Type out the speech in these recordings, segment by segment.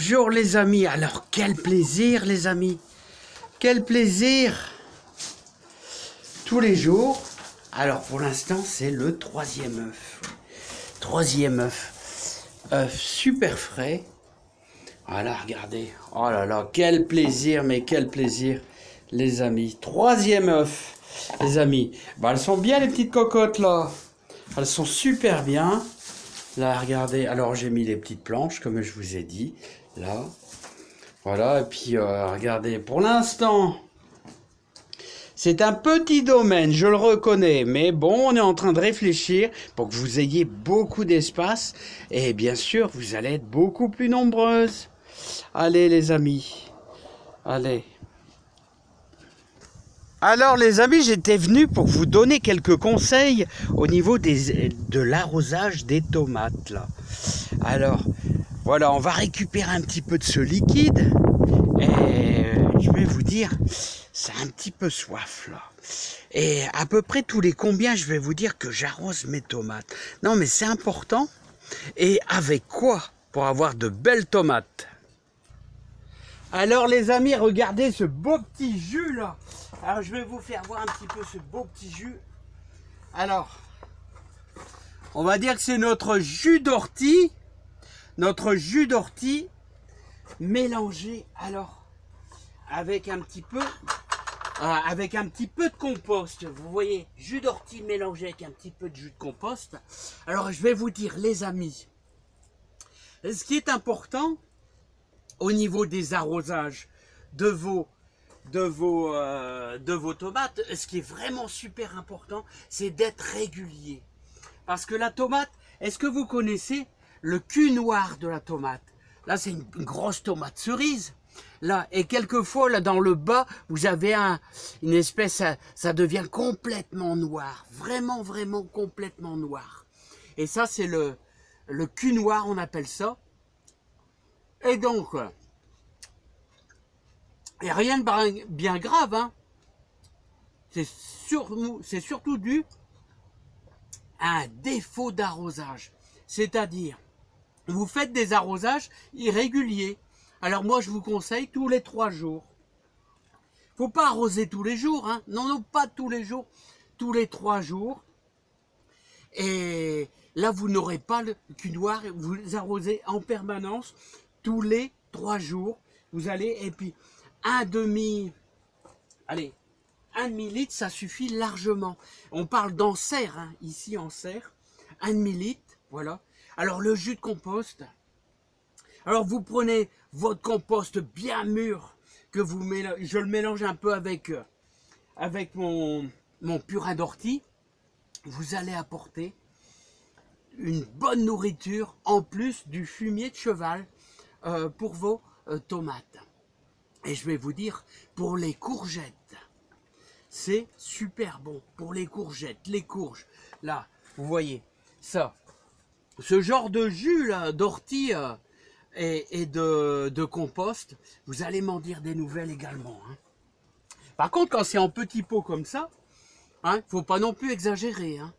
Bonjour les amis, alors quel plaisir les amis, quel plaisir tous les jours. Alors pour l'instant c'est le troisième œuf super frais. Voilà, regardez, oh là là, quel plaisir, mais quel plaisir les amis. Troisième œuf les amis, bah, elles sont bien les petites cocottes là, elles sont super bien. Là, regardez, alors j'ai mis les petites planches, comme je vous ai dit, là. Voilà, et puis regardez, pour l'instant, c'est un petit domaine, je le reconnais, mais bon, on est en train de réfléchir pour que vous ayez beaucoup d'espace, et bien sûr, vous allez être beaucoup plus nombreuses. Allez les amis, allez. Alors les amis, j'étais venu pour vous donner quelques conseils au niveau de l'arrosage des tomates là. Alors voilà, on va récupérer un petit peu de ce liquide et je vais vous dire, c'est un petit peu soif là. Et à peu près tous les combien je vais vous dire que j'arrose mes tomates. Non mais c'est important. Et avec quoi pour avoir de belles tomates? Alors les amis, regardez ce beau petit jus là. Alors je vais vous faire voir un petit peu ce beau petit jus. Alors, on va dire que c'est notre jus d'ortie. Notre jus d'ortie mélangé alors avec un petit peu de compost. Vous voyez, jus d'ortie mélangé avec un petit peu de jus de compost. Alors je vais vous dire les amis, ce qui est important au niveau des arrosages de vos tomates, ce qui est vraiment super important, c'est d'être régulier. Parce que la tomate, est-ce que vous connaissez le cul noir de la tomate? Là, c'est une grosse tomate cerise. Là, et quelquefois, là, dans le bas, vous avez une espèce, ça devient complètement noir. Vraiment, vraiment complètement noir. Et ça, c'est le cul noir, on appelle ça. Et donc, et rien de bien grave, hein. C'est surtout dû à un défaut d'arrosage. C'est-à-dire, vous faites des arrosages irréguliers. Alors moi, je vous conseille tous les 3 jours. Faut pas arroser tous les jours, hein. Non, non, pas tous les jours. Tous les 3 jours. Et là, vous n'aurez pas le cul noir. Vous arrosez en permanence tous les 3 jours. Vous allez, et puis un demi litre, ça suffit largement. On parle d'en serre, hein, ici en serre. 1,5 litre, voilà. Alors le jus de compost. Alors vous prenez votre compost bien mûr, que vous mélangez, je le mélange un peu avec mon purin d'ortie. Vous allez apporter une bonne nourriture, en plus du fumier de cheval pour vos tomates. Et je vais vous dire, pour les courgettes, c'est super bon. Pour les courgettes, les courges, là, vous voyez, ça, ce genre de jus là, d'ortie et de compost, vous allez m'en dire des nouvelles également. Hein. Par contre, quand c'est en petits pots comme ça, hein, faut pas non plus exagérer. Hein.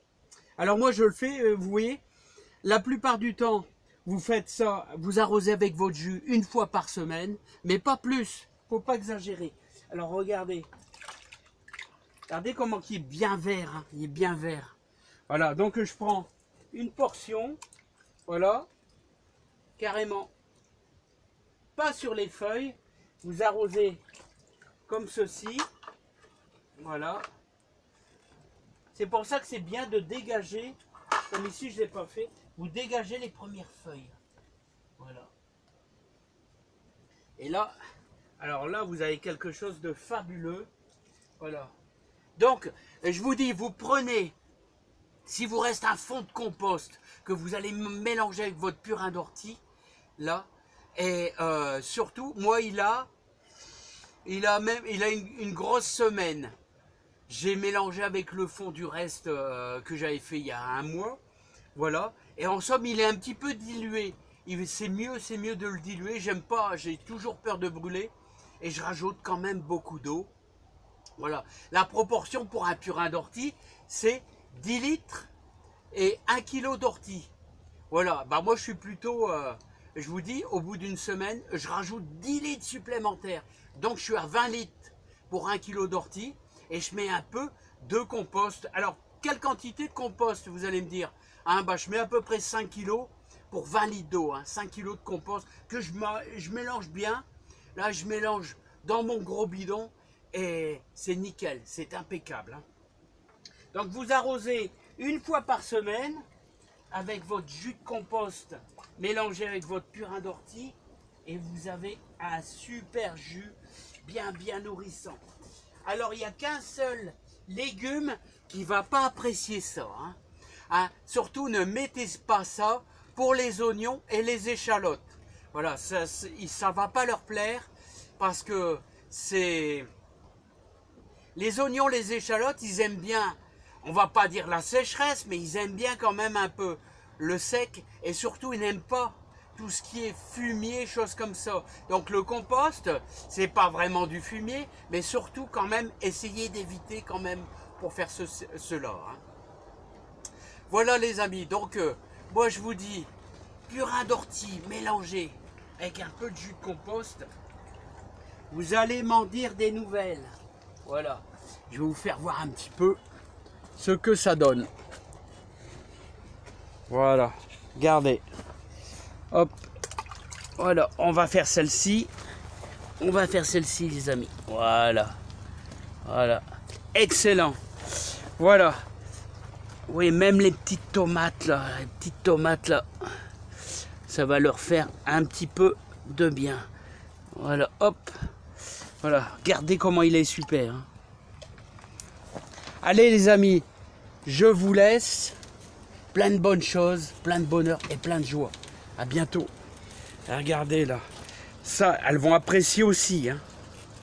Alors moi, je le fais, vous voyez, la plupart du temps, vous faites ça, vous arrosez avec votre jus 1 fois par semaine, mais pas plus. Faut pas exagérer. Alors regardez. Regardez comment il est bien vert. Hein. Il est bien vert. Voilà, donc je prends une portion. Voilà. Carrément. Pas sur les feuilles. Vous arrosez comme ceci. Voilà. C'est pour ça que c'est bien de dégager. Comme ici, je ne l'ai pas fait. Vous dégagez les premières feuilles. Voilà. Et là... Alors là, vous avez quelque chose de fabuleux. Voilà. Donc, je vous dis, vous prenez, si vous reste un fond de compost que vous allez mélanger avec votre purin d'ortie, là, et surtout, moi, il a une grosse semaine. J'ai mélangé avec le fond du reste que j'avais fait il y a 1 mois. Voilà. Et en somme, il est un petit peu dilué. C'est mieux de le diluer. J'aime pas, j'ai toujours peur de brûler. Et je rajoute quand même beaucoup d'eau. Voilà. La proportion pour un purin d'ortie, c'est 10 litres et 1 kg d'ortie. Voilà. Bah moi, je suis plutôt je vous dis, au bout d'une semaine, je rajoute 10 litres supplémentaires. Donc je suis à 20 litres pour 1 kg d'ortie et je mets un peu de compost. Alors, quelle quantité de compost, vous allez me dire? Je mets à peu près 5 kg pour 20 litres d'eau, 5 kg de compost que je mélange bien. Là, je mélange dans mon gros bidon et c'est nickel, c'est impeccable. Donc, vous arrosez une fois par semaine avec votre jus de compost mélangé avec votre purin d'ortie et vous avez un super jus bien nourrissant. Alors, il n'y a qu'un seul légume qui ne va pas apprécier ça. Surtout, ne mettez pas ça pour les oignons et les échalotes. Voilà, ça ne va pas leur plaire parce que c'est... Les oignons, les échalotes, ils aiment bien, on va pas dire la sécheresse, mais ils aiment bien quand même un peu le sec et surtout, ils n'aiment pas tout ce qui est fumier, choses comme ça. Donc le compost, c'est pas vraiment du fumier, mais surtout quand même, essayez d'éviter quand même pour faire cela. Voilà les amis, donc moi je vous dis, purin d'ortie mélangé avec un peu de jus de compost, vous allez m'en dire des nouvelles. Voilà, je vais vous faire voir un petit peu ce que ça donne. Voilà, regardez. Hop, voilà, on va faire celle-ci. On va faire celle-ci les amis. Voilà, voilà, excellent. Voilà. Oui, même les petites tomates là, ça va leur faire un petit peu de bien. Voilà, hop. Voilà, regardez comment il est super. Allez les amis, je vous laisse. Plein de bonnes choses, plein de bonheur et plein de joie. À bientôt. Regardez là. Ça, elles vont apprécier aussi.